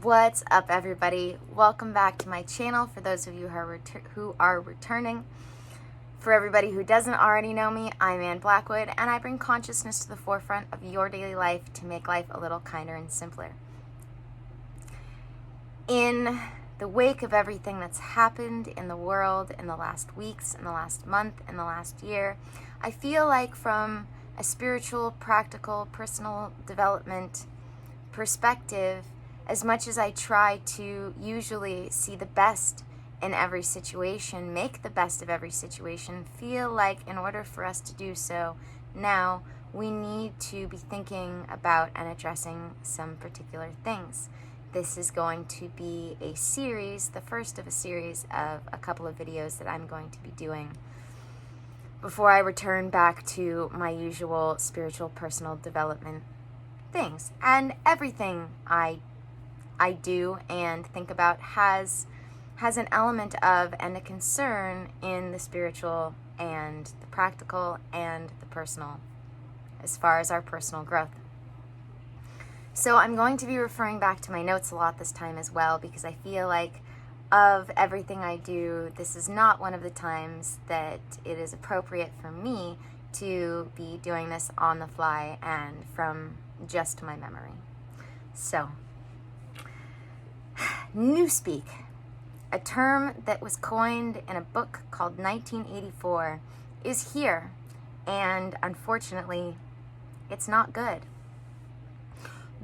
What's up, everybody? Welcome back to my channel. For those of you who are returning, for everybody who doesn't already know me, I'm Blackwood, and I bring consciousness to the forefront of your daily life to make life a little kinder and simpler. In the wake of everything that's happened in the world in the last weeks, in the last month, in the last year, I feel like from a spiritual, practical, personal development perspective, as much as I try to usually see the best in every situation, make the best of every situation, feel like in order for us to do so now, we need to be thinking about and addressing some particular things. This is going to be a series, the first of a series of a couple of videos that I'm going to be doing before I return back to my usual spiritual personal development things. And everything I do and think about has an element of and a concern in the spiritual and the practical and the personal, as far as our personal growth. So I'm going to be referring back to my notes a lot this time as well, because I feel like of everything I do, this is not one of the times that it is appropriate for me to be doing this on the fly and from just my memory. So, Newspeak, a term that was coined in a book called 1984, is here, and unfortunately, it's not good.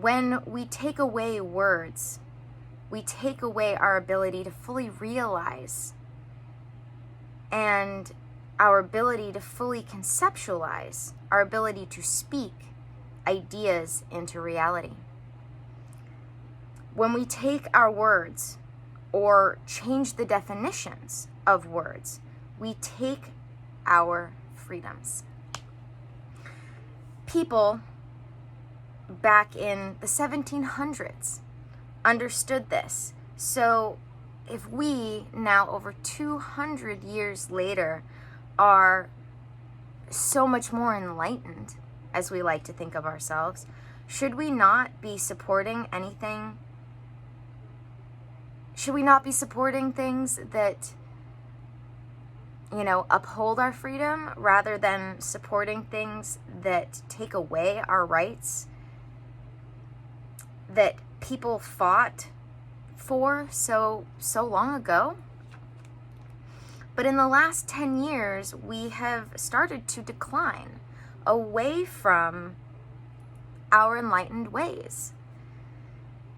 When we take away words, we take away our ability to fully realize and our ability to fully conceptualize, our ability to speak ideas into reality. When we take our words or change the definitions of words, we take our freedoms. People back in the 1700s understood this. So if we now, over 200 years later, are so much more enlightened, as we like to think of ourselves, should we not be supporting anything? Should we not be supporting things that, uphold our freedom rather than supporting things that take away our rights that people fought for so long ago? But in the last 10 years, we have started to decline away from our enlightened ways.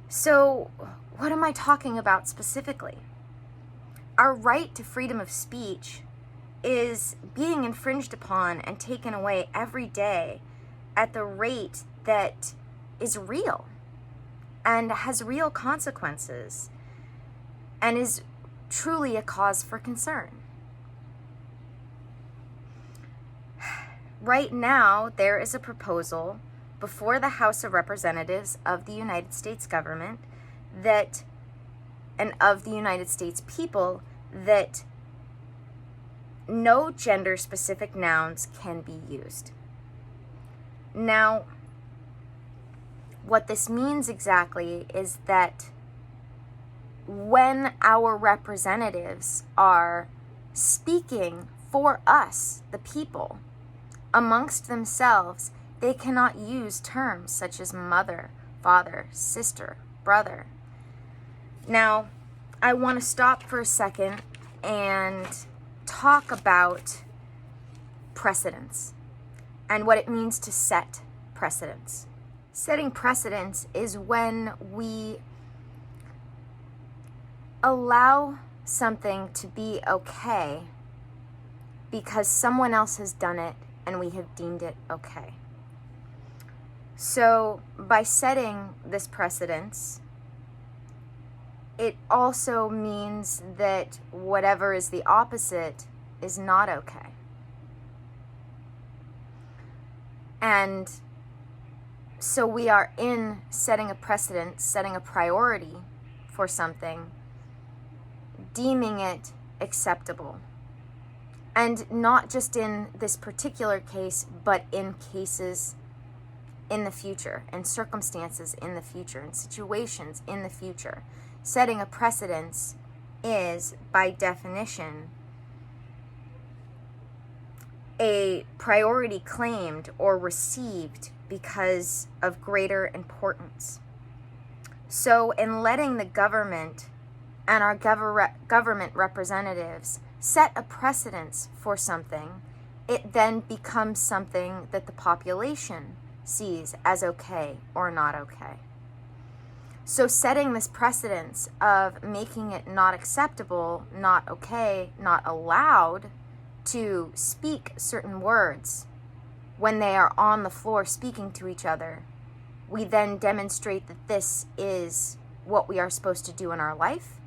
So, what am I talking about specifically? Our right to freedom of speech is being infringed upon and taken away every day at the rate that is real and has real consequences and is truly a cause for concern. Right now, there is a proposal before the House of Representatives of the United States government and of the United States people, that no gender-specific nouns can be used. Now, what this means exactly is that when our representatives are speaking for us, the people, amongst themselves, they cannot use terms such as mother, father, sister, brother. Now, I want to stop for a second and talk about precedents and what it means to set precedents. Setting precedents is when we allow something to be okay because someone else has done it and we have deemed it okay. So by setting this precedence, it also means that whatever is the opposite is not okay. And so we are in setting a precedent, setting a priority for something, deeming it acceptable. And not just in this particular case, but in cases in the future, and circumstances in the future, and situations in the future. Setting a precedence is, by definition, a priority claimed or received because of greater importance. So in letting the government and our government representatives set a precedence for something, it then becomes something that the population sees as okay or not okay. So setting this precedence of making it not acceptable, not okay, not allowed to speak certain words when they are on the floor speaking to each other, we then demonstrate that this is what we are supposed to do in our life.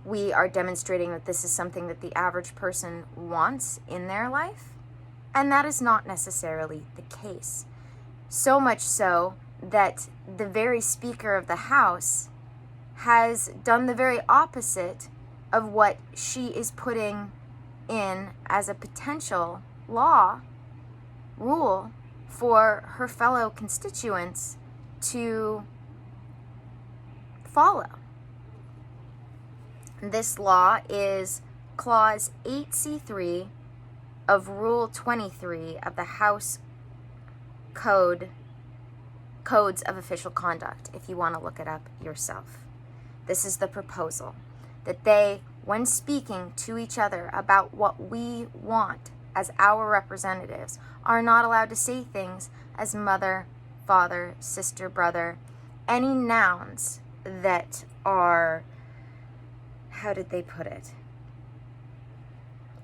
We are demonstrating that this is something that the average person wants in their life, and that is not necessarily the case. So much so that the very Speaker of the House has done the very opposite of what she is putting in as a potential rule for her fellow constituents to follow. This law is Clause 8C3 of Rule 23 of the House Codes of Official Conduct, if you want to look it up yourself. This is the proposal, that they, when speaking to each other about what we want as our representatives, are not allowed to say things as mother, father, sister, brother, any nouns that are, how did they put it?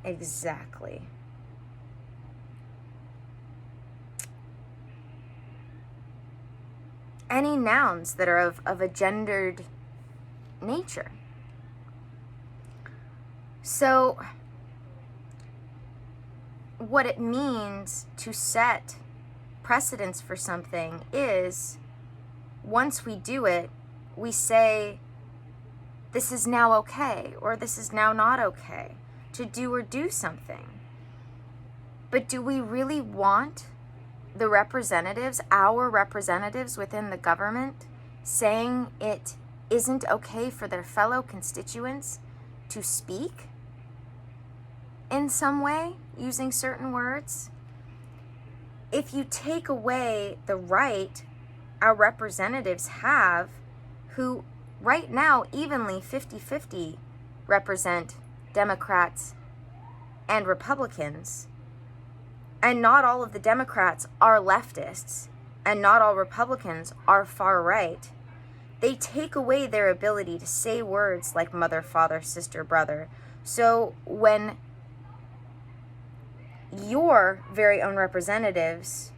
Exactly. Any nouns that are of a gendered nature. So, what it means to set precedence for something is, once we do it, we say, this is now okay, or this is now not okay, to do or do something. But do we really want the representatives, our representatives within the government, saying it isn't okay for their fellow constituents to speak in some way, using certain words? If you take away the right our representatives have, who right now evenly 50-50 represent Democrats and Republicans, and not all of the Democrats are leftists, and not all Republicans are far right, they take away their ability to say words like mother, father, sister, brother. So when your very own representatives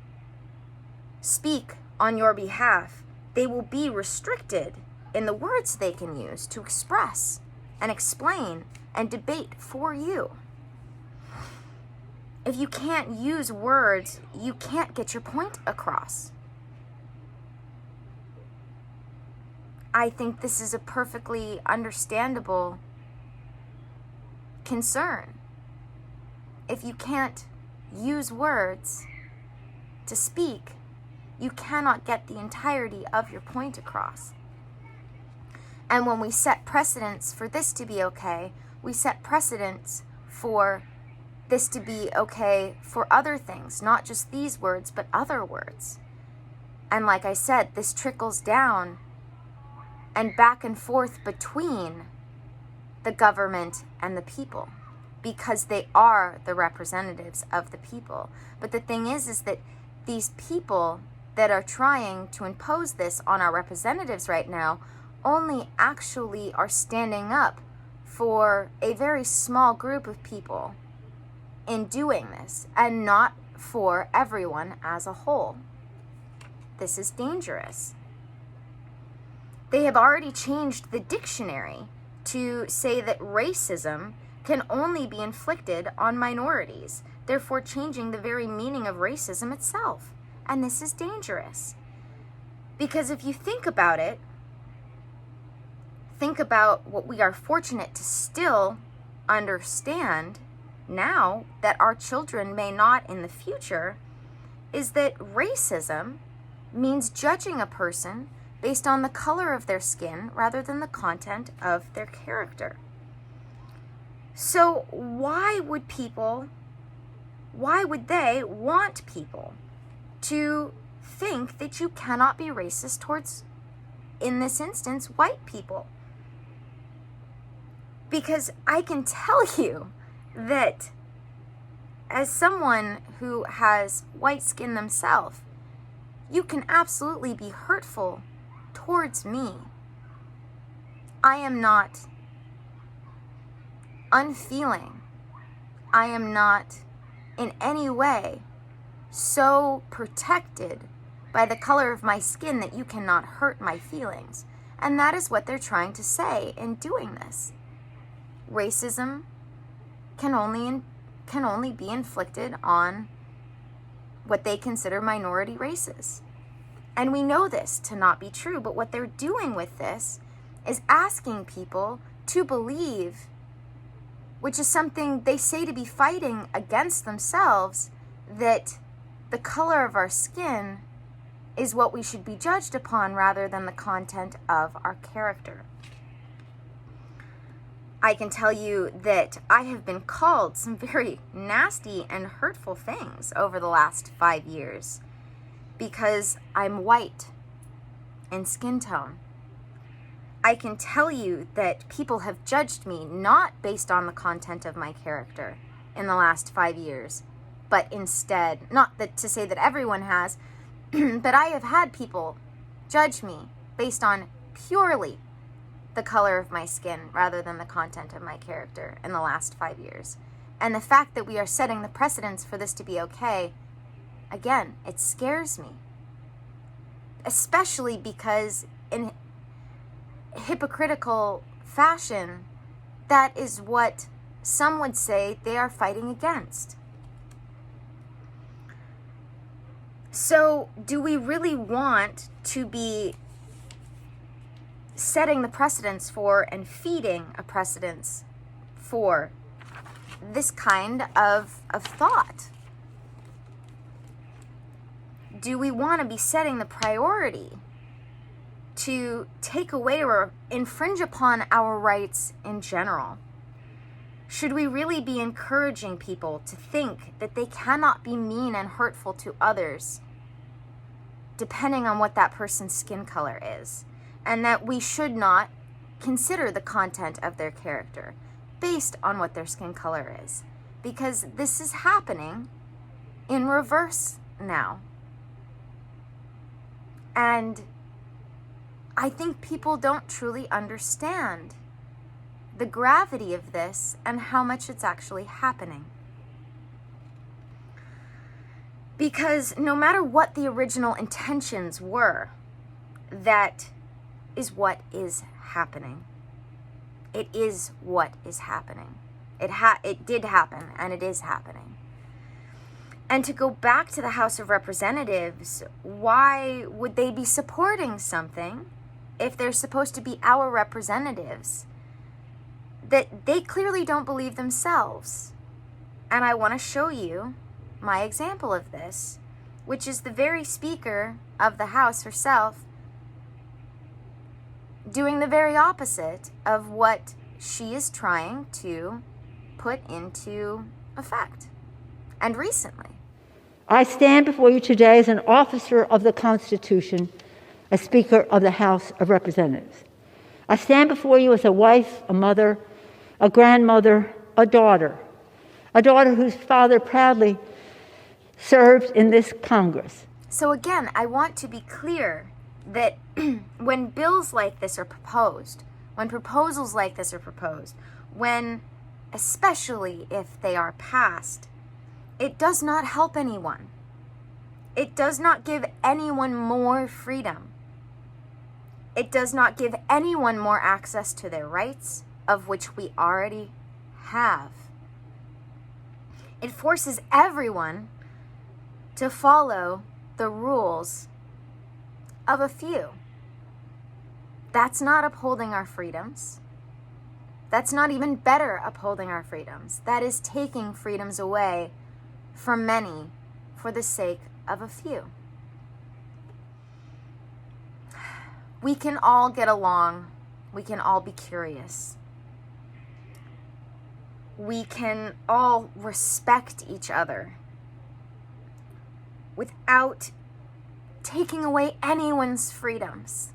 speak on your behalf, they will be restricted in the words they can use to express and explain and debate for you. If you can't use words, you can't get your point across. I think this is a perfectly understandable concern. If you can't use words to speak, you cannot get the entirety of your point across. And when we set precedents for this to be okay, we set precedents for this to be okay for other things, not just these words, but other words. And like I said, this trickles down and back and forth between the government and the people, because they are the representatives of the people. But the thing is that these people that are trying to impose this on our representatives right now only actually are standing up for a very small group of people in doing this, and not for everyone as a whole. This is dangerous. They have already changed the dictionary to say that racism can only be inflicted on minorities, therefore changing the very meaning of racism itself. And this is dangerous. Because if you think about it, think about what we are fortunate to still understand now that our children may not in the future, is that racism means judging a person based on the color of their skin rather than the content of their character. So why would they want people to think that you cannot be racist towards, in this instance, white people? Because I can tell you that as someone who has white skin themselves, you can absolutely be hurtful towards me. I am not unfeeling. I am not in any way so protected by the color of my skin that you cannot hurt my feelings. And that is what they're trying to say in doing this. Racism can only be inflicted on what they consider minority races. And we know this to not be true, but what they're doing with this is asking people to believe, which is something they say to be fighting against themselves, that the color of our skin is what we should be judged upon rather than the content of our character. I can tell you that I have been called some very nasty and hurtful things over the last 5 years because I'm white in skin tone. I can tell you that people have judged me not based on the content of my character in the last 5 years, but instead, not that to say that everyone has, but I have had people judge me based on purely the color of my skin rather than the content of my character in the last 5 years. And the fact that we are setting the precedents for this to be okay, again, it scares me. Especially because in hypocritical fashion, that is what some would say they are fighting against. So, do we really want to be setting the precedents for and feeding a precedence for this kind of thought? Do we want to be setting the priority to take away or infringe upon our rights in general? Should we really be encouraging people to think that they cannot be mean and hurtful to others depending on what that person's skin color is? And that we should not consider the content of their character based on what their skin color is? Because this is happening in reverse now. And I think people don't truly understand the gravity of this and how much it's actually happening. Because no matter what the original intentions were, that is what is happening. It is what is happening. It did happen, and it is happening. And to go back to the House of Representatives, why would they be supporting something if they're supposed to be our representatives that they clearly don't believe themselves? And I want to show you my example of this, which is the very Speaker of the House herself doing the very opposite of what she is trying to put into effect. And recently. I stand before you today as an officer of the Constitution, a Speaker of the House of Representatives. I stand before you as a wife, a mother, a grandmother, a daughter whose father proudly served in this Congress. So again, I want to be clear that when bills like this are proposed, when proposals like this are proposed, when, especially if they are passed, it does not help anyone. It does not give anyone more freedom. It does not give anyone more access to their rights, of which we already have. It forces everyone to follow the rules of a few. That's not upholding our freedoms. That's not even better upholding our freedoms. That is taking freedoms away from many for the sake of a few. We can all get along. We can all be curious. We can all respect each other without taking away anyone's freedoms.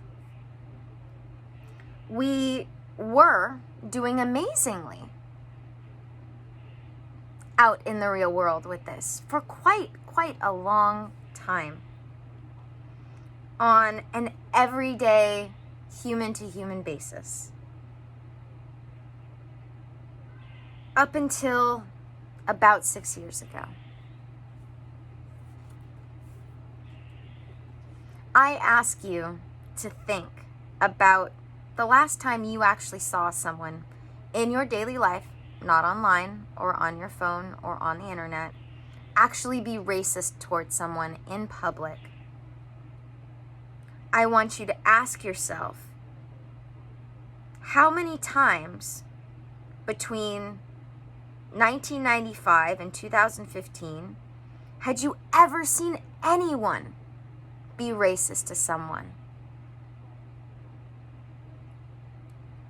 We were doing amazingly out in the real world with this for quite a long time. On an everyday human-to-human basis. Up until about 6 years ago. I ask you to think about the last time you actually saw someone in your daily life, not online or on your phone or on the internet, actually be racist towards someone in public. I want you to ask yourself, how many times between 1995 and 2015 had you ever seen anyone be racist to someone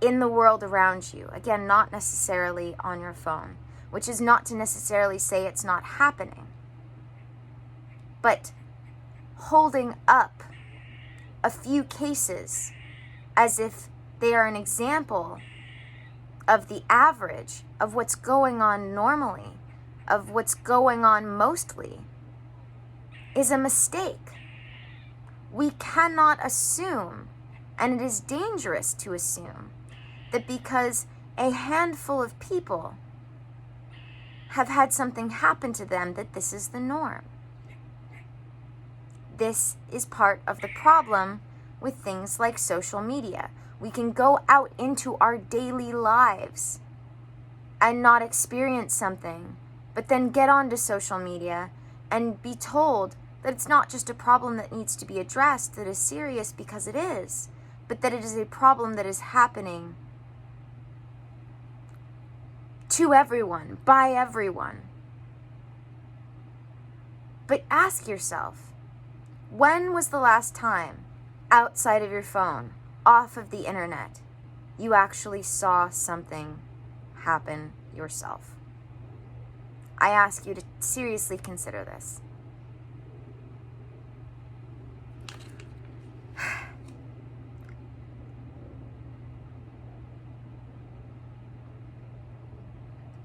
in the world around you? Again, not necessarily on your phone, which is not to necessarily say it's not happening, but holding up a few cases as if they are an example of the average of what's going on normally, of what's going on mostly, is a mistake. We cannot assume, and it is dangerous to assume, that because a handful of people have had something happen to them, that this is the norm. This is part of the problem with things like social media. We can go out into our daily lives and not experience something, but then get onto social media and be told that it's not just a problem that needs to be addressed, that is serious, because it is, but that it is a problem that is happening to everyone, by everyone. But ask yourself, when was the last time, outside of your phone, off of the internet, you actually saw something happen yourself? I ask you to seriously consider this.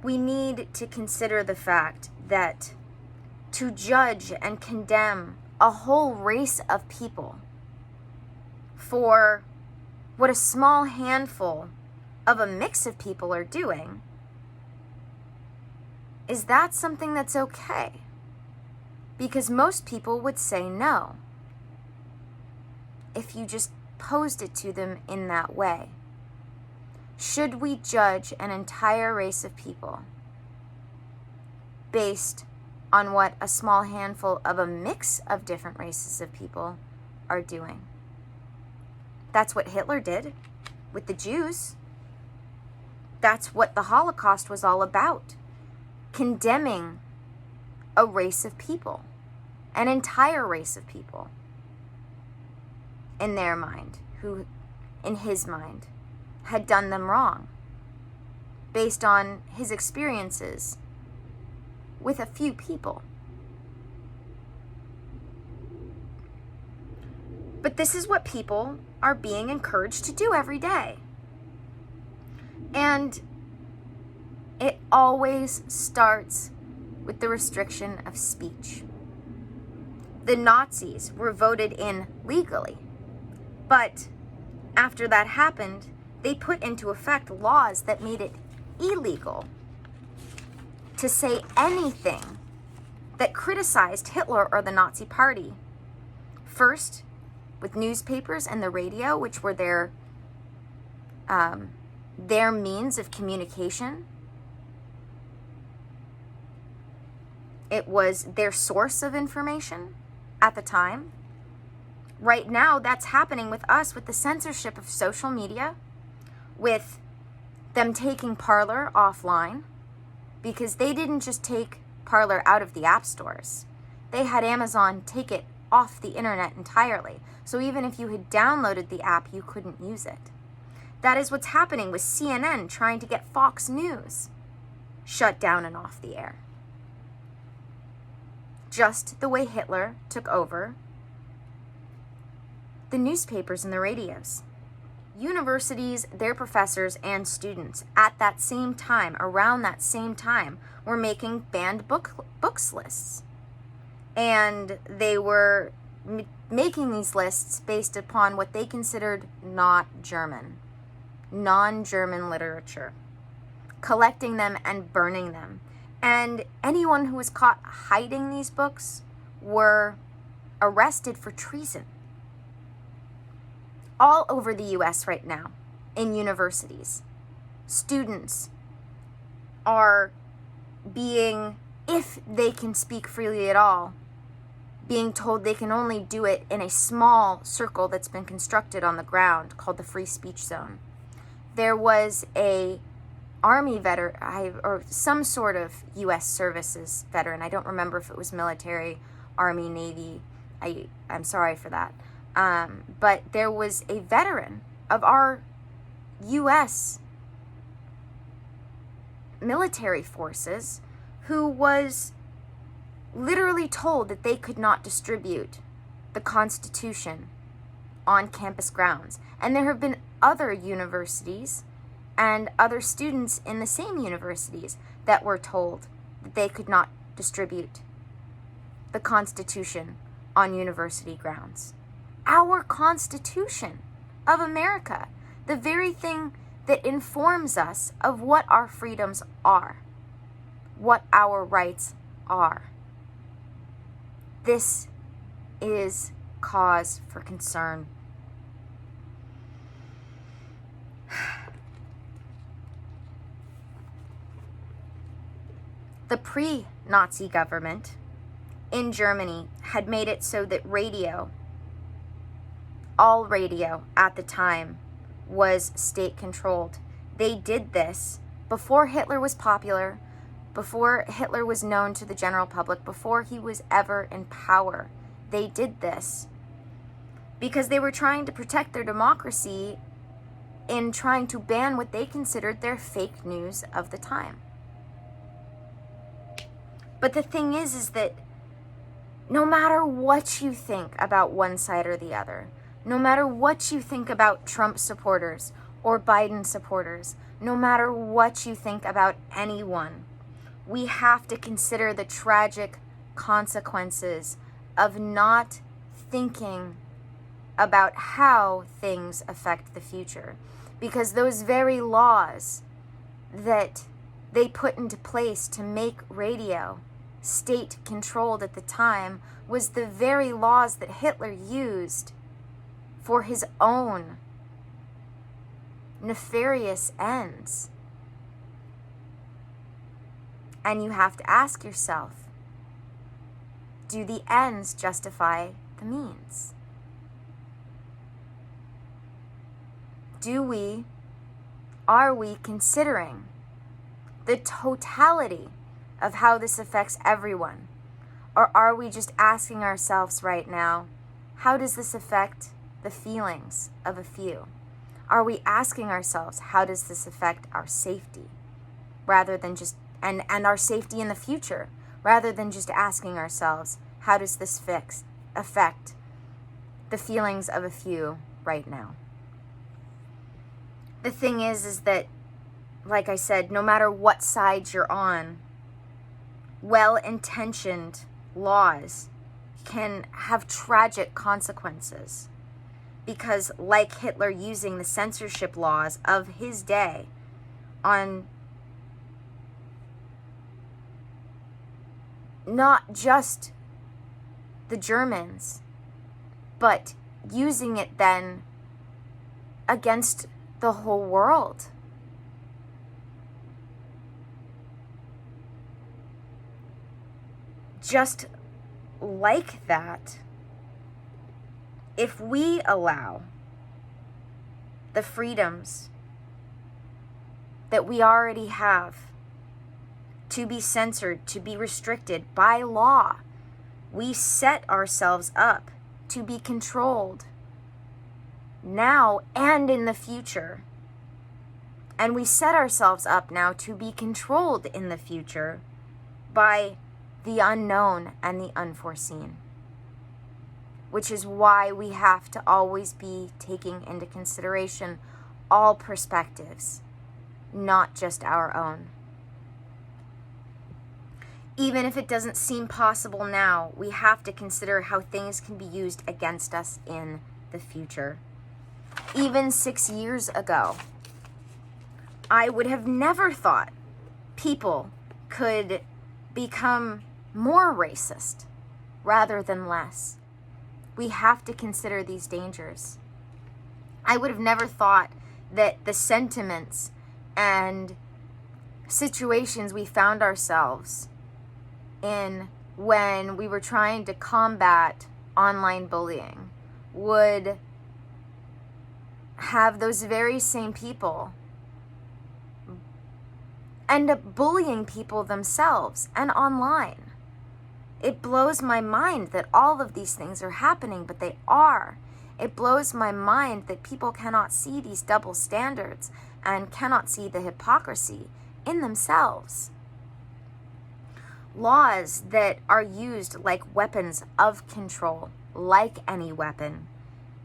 We need to consider the fact that to judge and condemn a whole race of people for what a small handful of a mix of people are doing, is that something that's okay? Because most people would say no if you just posed it to them in that way. Should we judge an entire race of people based on what a small handful of a mix of different races of people are doing? That's what Hitler did with the Jews. That's what the Holocaust was all about. Condemning a race of people, an entire race of people, in their mind, who, in his mind, had done them wrong, based on his experiences with a few people. But this is what people are being encouraged to do every day. And it always starts with the restriction of speech. The Nazis were voted in legally, but after that happened, they put into effect laws that made it illegal to say anything that criticized Hitler or the Nazi Party. First, with newspapers and the radio, which were their means of communication. It was their source of information at the time. Right now, that's happening with us, with the censorship of social media, with them taking Parler offline, because they didn't just take Parler out of the app stores. They had Amazon take it off the internet entirely. So even if you had downloaded the app, you couldn't use it. That is what's happening with CNN trying to get Fox News shut down and off the air. Just the way Hitler took over the newspapers and the radios. Universities, their professors, and students at that same time, around that same time, were making banned books lists. And they were making these lists based upon what they considered not German, non-German literature, collecting them and burning them. And anyone who was caught hiding these books were arrested for treason. All over the US right now, in universities, students are being, if they can speak freely at all, being told they can only do it in a small circle that's been constructed on the ground called the free speech zone. There was a Army veteran, or some sort of U.S. services veteran. I don't remember if it was military, Army, Navy. I'm sorry for that. But there was a veteran of our U.S. military forces who was literally told that they could not distribute the Constitution on campus grounds. And there have been other universities and other students in the same universities that were told that they could not distribute the Constitution on university grounds. Our Constitution of America, the very thing that informs us of what our freedoms are, what our rights are. This is cause for concern. The pre-Nazi government in Germany had made it so that radio, all radio at the time, was state-controlled. They did this before Hitler was popular, before Hitler was known to the general public, before he was ever in power. They did this because they were trying to protect their democracy in trying to ban what they considered their fake news of the time. But the thing is that no matter what you think about one side or the other, no matter what you think about Trump supporters or Biden supporters, no matter what you think about anyone, we have to consider the tragic consequences of not thinking about how things affect the future. Because those very laws that they put into place to make radio state-controlled at the time was the very laws that Hitler used for his own nefarious ends. And you have to ask yourself, do the ends justify the means? Are we considering the totality of how this affects everyone? Or are we just asking ourselves right now, how does this affect the feelings of a few? Are we asking ourselves, how does this affect our safety? Rather than just, and our safety in the future, rather than just asking ourselves, how does this affect the feelings of a few right now? The thing is that, like I said, no matter what side you're on, well-intentioned laws can have tragic consequences. Because like Hitler using the censorship laws of his day on not just the Germans, but using it then against the whole world. Just like that, if we allow the freedoms that we already have to be censored, to be restricted by law, We set ourselves up to be controlled now and in the future. And we set ourselves up now to be controlled in the future by the unknown and the unforeseen, which is why we have to always be taking into consideration all perspectives, not just our own. Even if it doesn't seem possible now, we have to consider how things can be used against us in the future. Even 6 years ago, I would have never thought people could become more racist rather than less. We have to consider these dangers. I would have never thought that the sentiments and situations we found ourselves in when we were trying to combat online bullying would have those very same people end up bullying people themselves and online. It blows my mind that all of these things are happening, but they are. It blows my mind that people cannot see these double standards and cannot see the hypocrisy in themselves. Laws that are used like weapons of control, like any weapon,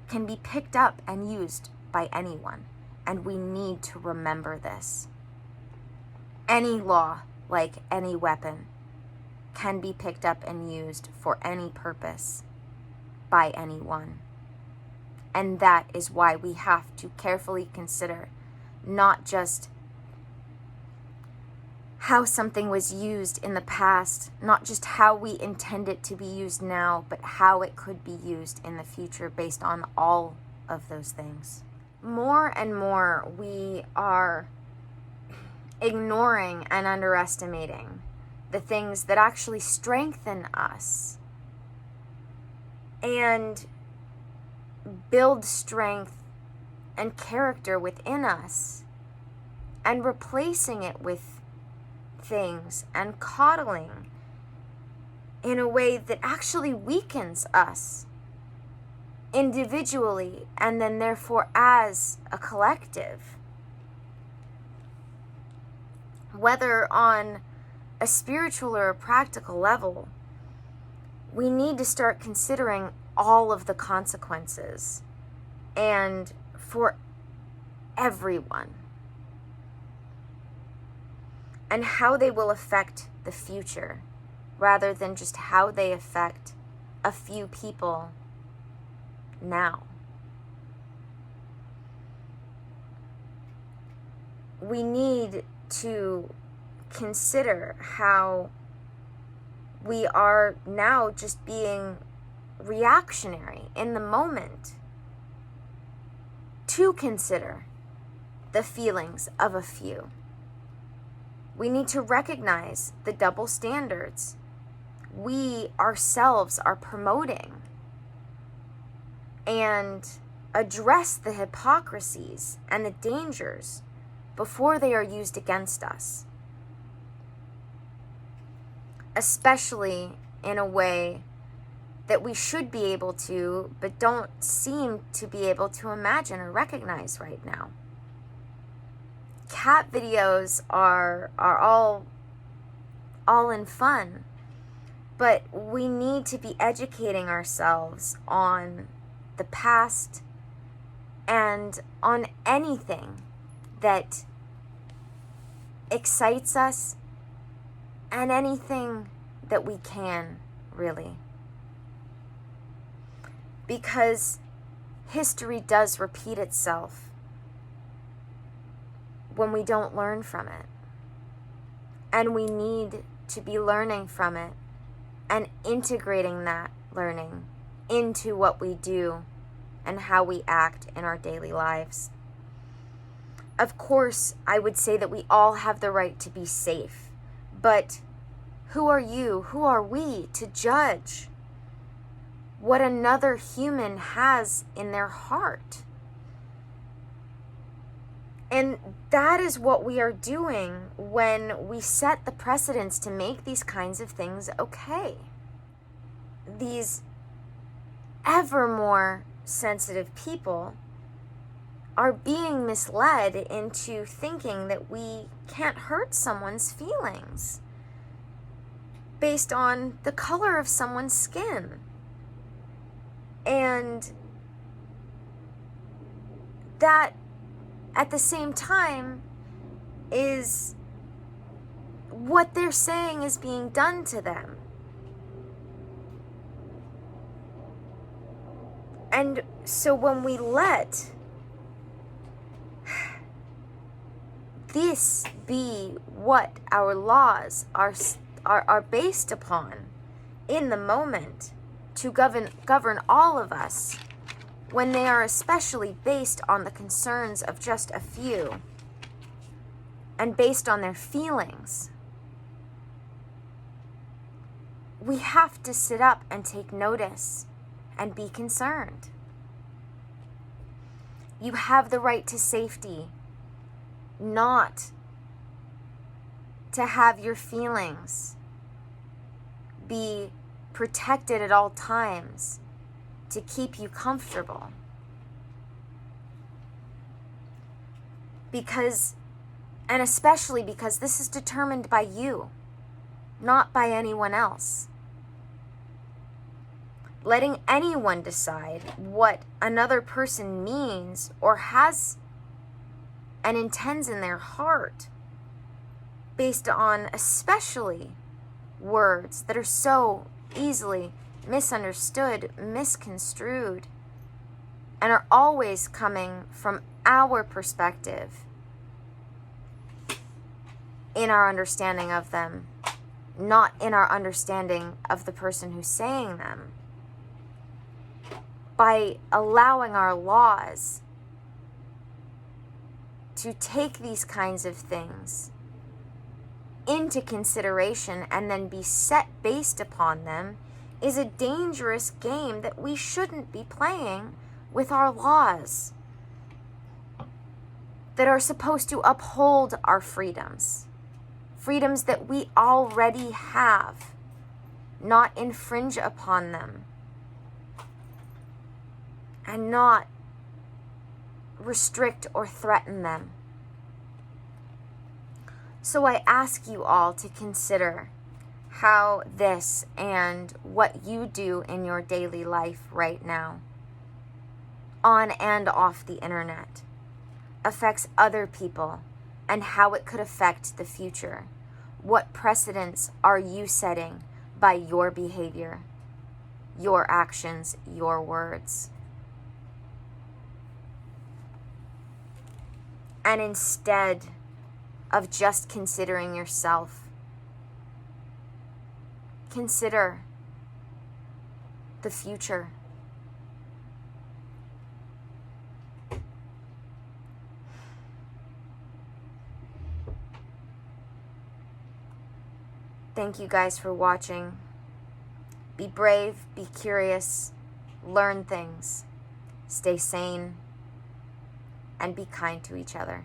can be picked up and used by anyone, and we need to remember this. Any law, like any weapon, can be picked up and used for any purpose by anyone. And that is why we have to carefully consider not just how something was used in the past, not just how we intend it to be used now, but how it could be used in the future based on all of those things. More and more, we are ignoring and underestimating the things that actually strengthen us and build strength and character within us, and replacing it with things and coddling in a way that actually weakens us individually and then therefore as a collective. Whether on a spiritual or a practical level, we need to start considering all of the consequences and for everyone, and how they will affect the future rather than just how they affect a few people now. We need to consider how we are now just being reactionary in the moment to consider the feelings of a few. We need to recognize the double standards we ourselves are promoting and address the hypocrisies and the dangers before they are used against us, especially in a way that we should be able to, but don't seem to be able to imagine or recognize right now. Cat videos are all in fun, but we need to be educating ourselves on the past and on anything that excites us and anything that we can, really. Because history does repeat itself when we don't learn from it. And we need to be learning from it and integrating that learning into what we do and how we act in our daily lives. Of course, I would say that we all have the right to be safe, but who are you, who are we to judge what another human has in their heart? And that is what we are doing when we set the precedents to make these kinds of things okay. these ever more sensitive people are being misled into thinking that we can't hurt someone's feelings based on the color of someone's skin. And that, at the same time, is what they're saying is being done to them. And so when we let this be what our laws are based upon in the moment to govern all of us, when they are especially based on the concerns of just a few and based on their feelings, we have to sit up and take notice and be concerned. You have the right to safety, not to have your feelings be protected at all times to keep you comfortable. Because, and especially because this is determined by you, not by anyone else. Letting anyone decide what another person means or has and intends in their heart based on especially words that are so easily misunderstood, misconstrued, and are always coming from our perspective in our understanding of them, not in our understanding of the person who's saying them. By allowing our laws to take these kinds of things into consideration and then be set based upon them is a dangerous game that we shouldn't be playing with our laws that are supposed to uphold our freedoms. Freedoms that we already have, not infringe upon them, and not restrict or threaten them. So I ask you all to consider how this and what you do in your daily life right now, on and off the internet, affects other people and how it could affect the future. What precedents are you setting by your behavior, your actions, your words? And instead of just considering yourself, consider the future. Thank you guys for watching. Be brave, be curious, learn things, stay sane, and be kind to each other.